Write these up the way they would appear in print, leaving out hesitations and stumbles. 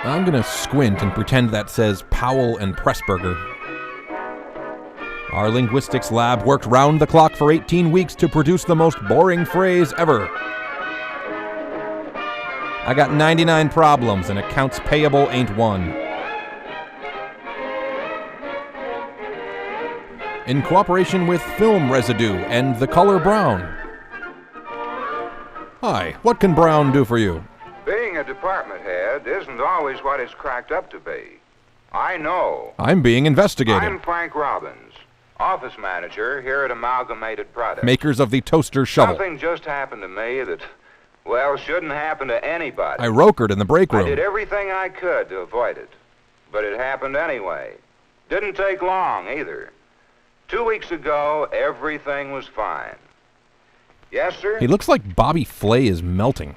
I'm gonna squint and pretend that says Powell and Pressburger. Our linguistics lab worked round the clock for 18 weeks to produce the most boring phrase ever. I got 99 problems and accounts payable ain't one. In cooperation with Film Residue and The Color Brown. Hi, what can Brown do for you? Being a department head isn't always what it's cracked up to be. I know. I'm being investigated. I'm Frank Robbins, office manager here at Amalgamated Products. Makers of the toaster shovel. Something just happened to me that, well, shouldn't happen to anybody. I rokered in the break room. I did everything I could to avoid it, but it happened anyway. Didn't take long either. 2 weeks ago, everything was fine. Yes, sir? He looks like Bobby Flay is melting.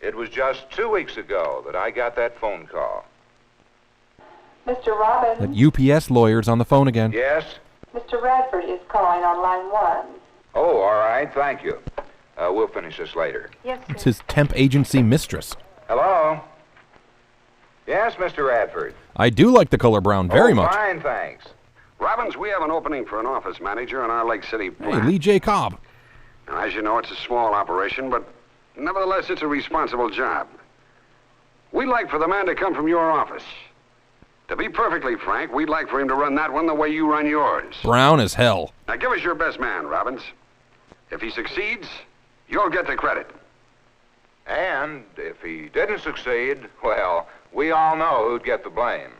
It was just 2 weeks ago that I got that phone call. Mr. Robbins? That UPS lawyer's on the phone again. Yes? Mr. Radford is calling on line 1. Oh, all right, thank you. We'll finish this later. Yes, sir. It's his temp agency mistress. Hello? Yes, Mr. Radford. I do like The Color Brown very much. Fine, thanks. Robbins, we have an opening for an office manager in our Lake City Hey, plant. Lee J. Cobb. Now, as you know, it's a small operation, but nevertheless, it's a responsible job. We'd like for the man to come from your office. To be perfectly frank, we'd like for him to run that one the way you run yours. Brown as hell. Now, give us your best man, Robbins. If he succeeds, you'll get the credit. And if he didn't succeed, well, we all know who'd get the blame.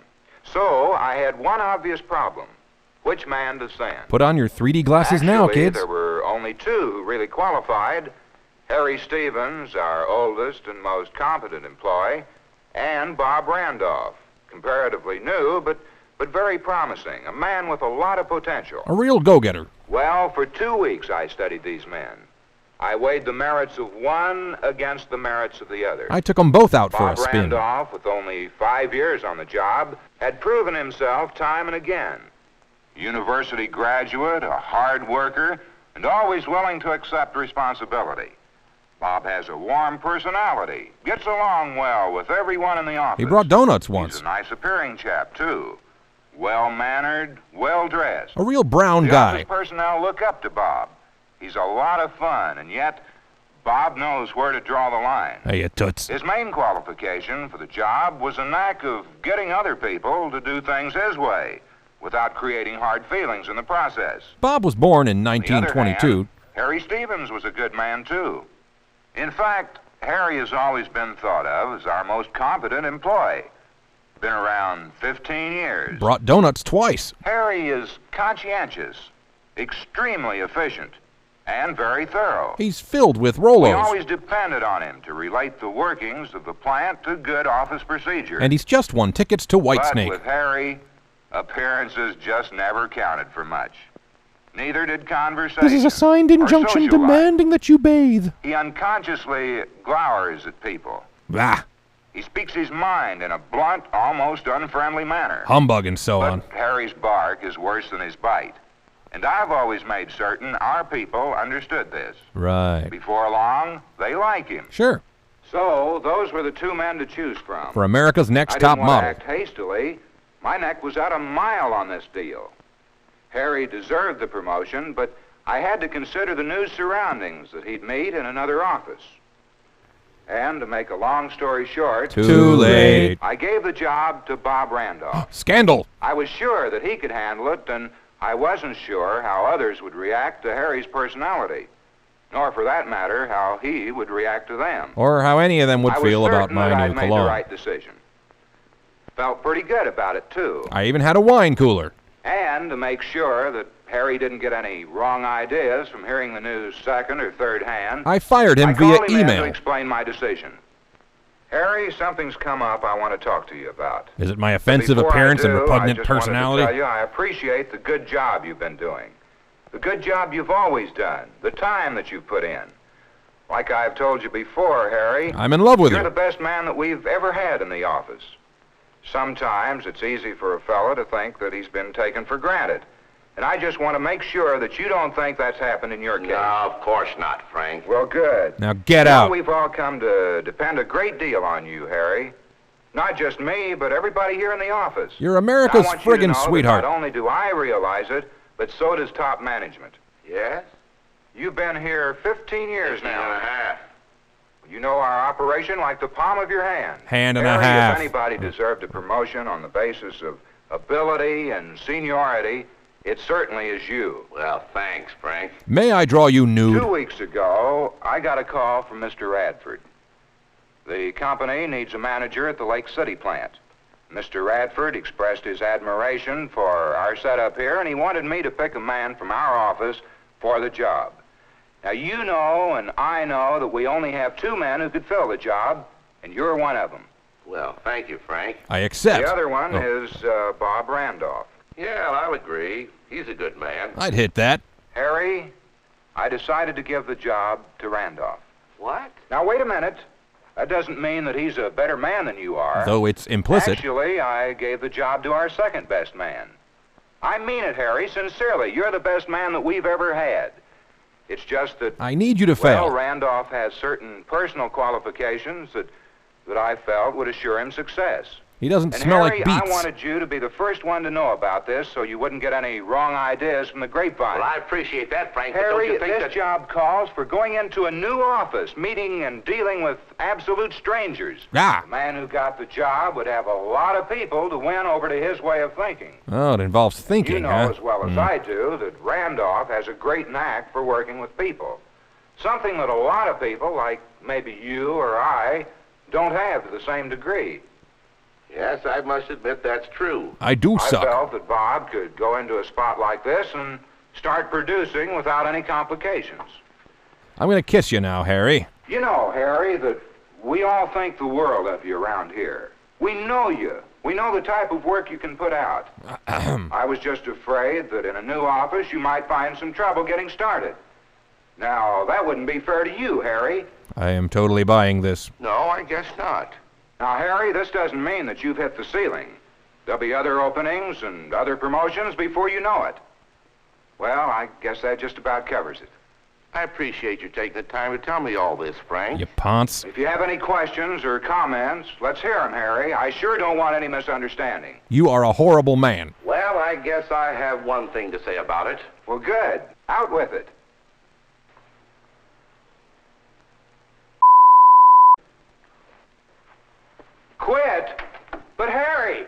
So I had one obvious problem. Which man to send? Put on your 3D glasses now, kids. There were only two who really qualified. Harry Stevens, our oldest and most competent employee, and Bob Randolph, comparatively new, but very promising, a man with a lot of potential. A real go-getter. Well, for 2 weeks I studied these men. I weighed the merits of one against the merits of the other. I took them both out for a Bob spin. Randolph, with only 5 years on the job, had proven himself time and again. University graduate, a hard worker, and always willing to accept responsibility. Bob has a warm personality, gets along well with everyone in the office. He brought donuts once. He's a nice appearing chap, too. Well-mannered, well-dressed. A real Brown The guy. office personnel look up to Bob. He's a lot of fun, and yet Bob knows where to draw the line. Hey, you toots. His main qualification for the job was a knack of getting other people to do things his way, without creating hard feelings in the process. Bob was born in On the other 1922. hand, Harry Stevens was a good man, too. In fact, Harry has always been thought of as our most competent employee. Been around 15 years. Brought donuts twice. Harry is conscientious, extremely efficient, and very thorough. He's filled with We Rolos. always depended on him to relate the workings of the plant to good office procedure. And he's just won tickets to But Whitesnake. with Harry, appearances just never counted for much. Neither did conversation. This is a signed or injunction social life. demanding that you bathe. He unconsciously glowers at people. Bah, He speaks his mind in a blunt, almost unfriendly manner. humbug and so on. But Harry's bark is worse than his bite. And I've always made certain our people understood this. Right. Before long, they like him. Sure. So, those were the two men to choose from. For America's next I top didn't want model. to act hastily. My neck was at a mile on this deal. Harry deserved the promotion, but I had to consider the new surroundings that he'd meet in another office. And to make a long story short, Too late. I gave the job to Bob Randolph. Scandal. I was sure that he could handle it, and I wasn't sure how others would react to Harry's personality, nor for that matter, how he would react to them. Or how any of them would I feel was about certain my that new I'd made cologne. the right decision. Felt pretty good about it, too. I even had a wine cooler. And to make sure that Harry didn't get any wrong ideas from hearing the news second or third hand, I fired him I via called him in to email. explain my decision. Harry, something's come up I want to talk to you about. Is it my offensive Before I appearance and do, repugnant I just wanted personality? to tell you I appreciate the good job you've been doing. The good job you've always done. The time that you've put in. Like I've told you before, Harry, I'm in love with you're you. the best man that we've ever had in the office. Sometimes it's easy for a fella to think that he's been taken for granted. And I just want to make sure that you don't think that's happened in your case. No, of course not, Frank. Well, good. Now get out. We've all come to depend a great deal on you, Harry. Not just me, but everybody here in the office. You're America's I want you to friggin' know that sweetheart. Not only do I realize it, but so does top management. Yes? You've been here 15 years 15 now. and a half. You know our operation like the palm of your hand. Hand and a Harry, half. If anybody deserved a promotion on the basis of ability and seniority, it certainly is you. Well, thanks, Frank. May I draw you 2 nude? weeks ago, I got a call from Mr. Radford. The company needs a manager at the Lake City plant. Mr. Radford expressed his admiration for our setup here, and he wanted me to pick a man from our office for the job. Now, you know and I know that we only have 2 men who could fill the job, and you're one of them. Well, thank you, Frank. I accept. The other one Oh, is Bob Randolph. Yeah, I'll agree. He's a good man. I'd hit that. Harry, I decided to give the job to Randolph. What? Now, wait a minute. That doesn't mean that he's a better man than you are. Though it's implicit. Actually, I gave the job to our second best man. I mean it, Harry, sincerely. You're the best man that we've ever had. It's just that, I need you to well, fail. Randolph has certain personal qualifications that I felt would assure him success. He doesn't And smell Harry, like beets. I wanted you to be the first one to know about this so you wouldn't get any wrong ideas from the grapevine. Well, I appreciate that, Frank, but don't Harry, you think this that... job calls for going into a new office, meeting and dealing with absolute strangers. Ah. The man who got the job would have a lot of people to win over to his way of thinking. Oh, it involves thinking, You know huh? as well as I do that Randolph has a great knack for working with people. Something that a lot of people, like maybe you or I, don't have to the same degree. Yes, I must admit that's true. I do I suck. felt that Bob could go into a spot like this and start producing without any complications. I'm going to kiss you now, Harry. You know, Harry, that we all think the world of you around here. We know you. We know the type of work you can put out. I was just afraid that in a new office you might find some trouble getting started. Now, that wouldn't be fair to you, Harry. I am totally buying this. No, I guess not. Now, Harry, this doesn't mean that you've hit the ceiling. There'll be other openings and other promotions before you know it. Well, I guess that just about covers it. I appreciate you taking the time to tell me all this, Frank. You ponce. If you have any questions or comments, let's hear them, Harry. I sure don't want any misunderstanding. You are a horrible man. Well, I guess I have one thing to say about it. Well, good. Out with it. Quit? But Harry,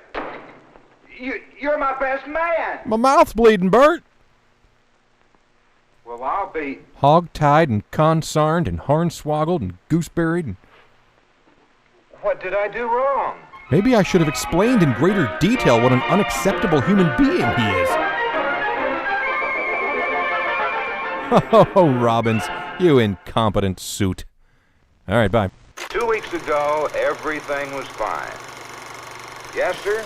you're my best man. My mouth's bleeding, Bert. Well, I'll be... Hog-tied and consarned and hornswoggled and gooseberried and... What did I do wrong? Maybe I should have explained in greater detail what an unacceptable human being he is. Oh, Robbins, you incompetent suit. All right, bye. 2 weeks ago, everything was fine. Yes, sir?